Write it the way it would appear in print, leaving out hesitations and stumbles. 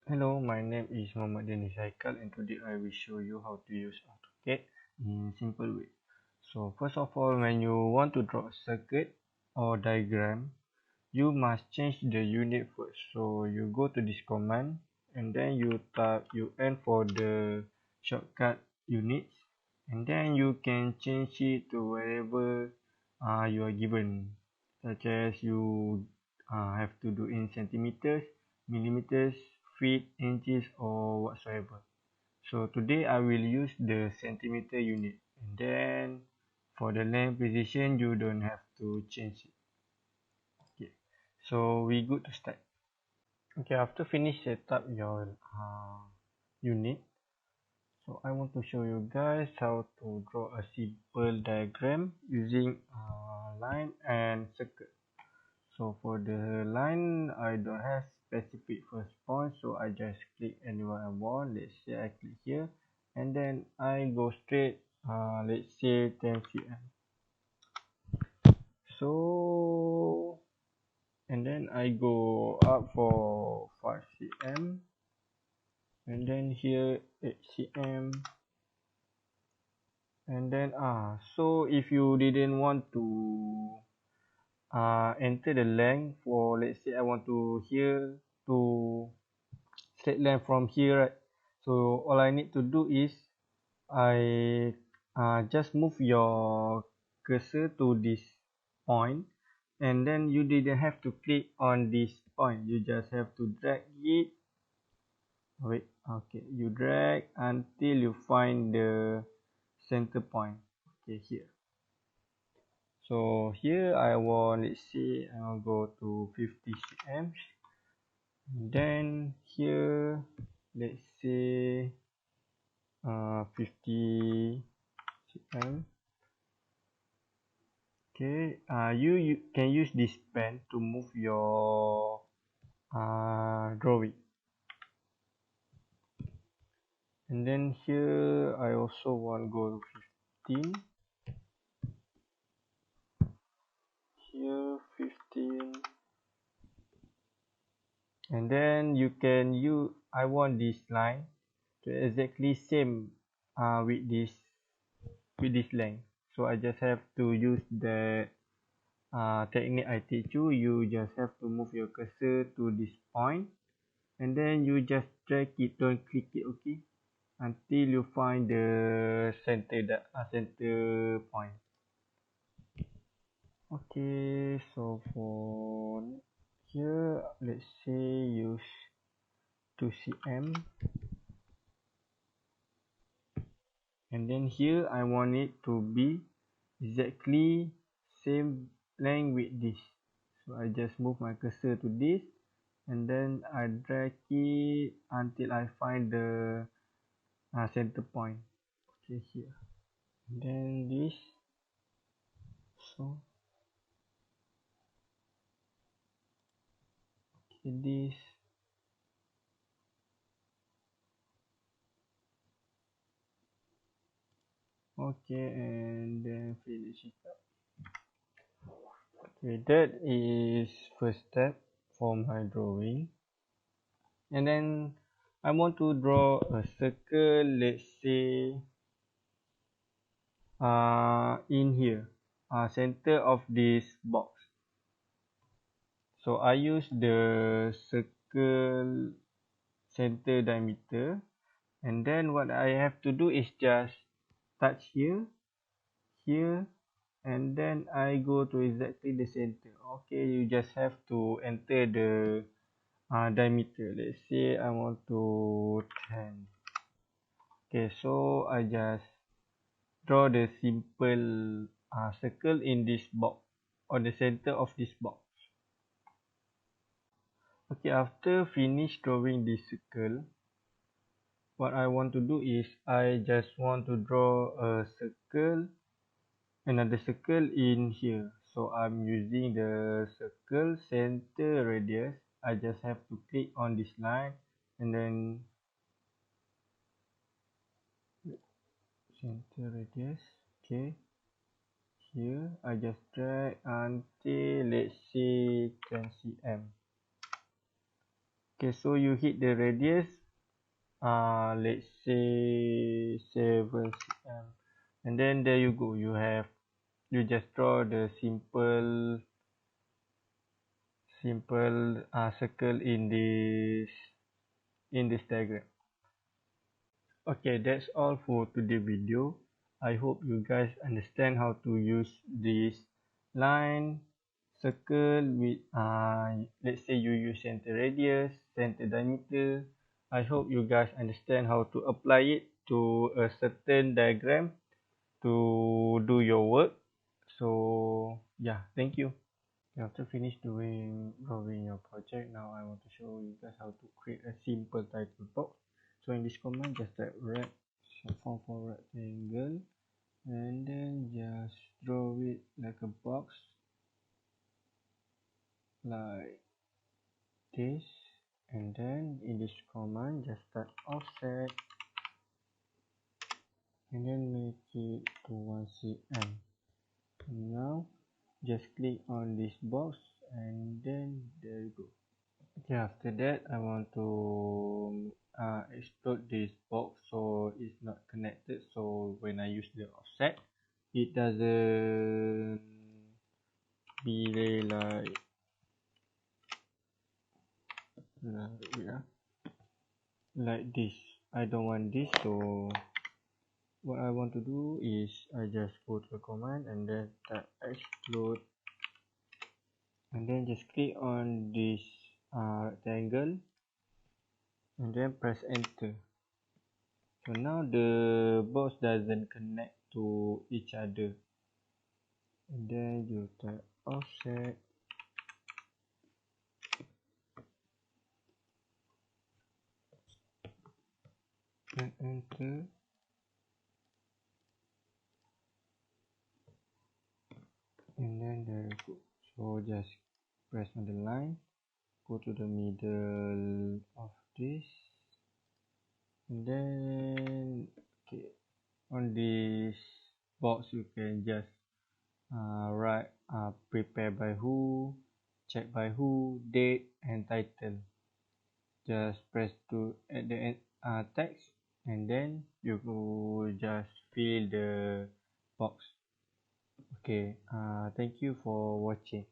Hello, my name is Muhammad Denis Haikal and today I will show you how to use Autocad in simple way. So first of all, when you want to draw a circuit or diagram, you must change the unit first. So you go to this command and then you type UN for the shortcut units, and then you can change it to wherever you are given, such as you have to do in centimeters, millimeters, feet, inches, or whatsoever. So today I will use the centimeter unit, and then for the length precision you don't have to change it. Okay, so we good to start. Okay, after finish set up your unit, so I want to show you guys how to draw a simple diagram using line and circle. So for the line, I don't have specific first point, so I just click anywhere I want. Let's say I click here, and then I go straight, let's say 10 cm. So, and then I go up for 5 cm, and then here 8 cm, and then so if you didn't want to enter the length for, let's say I want to here to straight line from here, right? So all I need to do is I just move your cursor to this point, and then you didn't have to click on this point, you just have to drag it. Wait, okay, you drag until you find the center point. Okay, here. So here I want, let's see, I'll go to 50 cm. Then here, let's say 50 cm. Okay, you can use this pen to move your drawing. And then here I also want go 15. Here 15. And then you can use, I want this line to exactly same with this length. So I just have to use the technique I teach you. You just have to move your cursor to this point, and then you just drag it, don't click it, okay, until you find the center point. Okay, so for here, let's say use 2 cm, and then here I want it to be exactly same length with this. So I just move my cursor to this, and then I drag it until I find the center point. Okay, here. And then this. So okay, this. Okay, and then finish it up. Okay, that is first step for my drawing. And then I want to draw a circle, let's say in here, center of this box. So I use the circle center diameter, and then what I have to do is just touch here, here, and then I go to exactly the center. Okay, you just have to enter the diameter. Let's say I want to 10. Okay, so I just draw the simple circle in this box, or the center of this box. Okay, after finish drawing this circle, what I want to do is I just want to draw a circle, another circle in here. So I'm using the circle center radius. I just have to click on this line, and then center radius. Okay, here I just drag until, let's say, 10 cm. Okay, so you hit the radius, let's say 7 cm, and then there you go. You just draw the simple circle in this diagram. Okay, that's all for today's video. I hope you guys understand how to use this line, circle with let's say you use center radius, center diameter. I hope you guys understand how to apply it to a certain diagram to do your work. So yeah, thank you. After finish drawing your project, now I want to show you guys how to create a simple title box. So in this command, just type form for rectangle, and then just draw it like a box like this. And then in this command, just type offset, and then make it to 1 cm. Now just click on this box, and then there you go. Okay, after that I want to explode this box so it's not connected, so when I use the offset it doesn't be yeah, like this. I don't want this, so what I want to do is I just go to a command and then type explode, and then just click on this rectangle and then press enter. So now the box doesn't connect to each other, and then you type offset, and enter, and then there you go. So just press on the line, go to the middle of this, and then okay, on this box you can just write prepare by who, check by who, date and title. Just press to add the text, and then you go just fill the box. Okay, thank you for watching.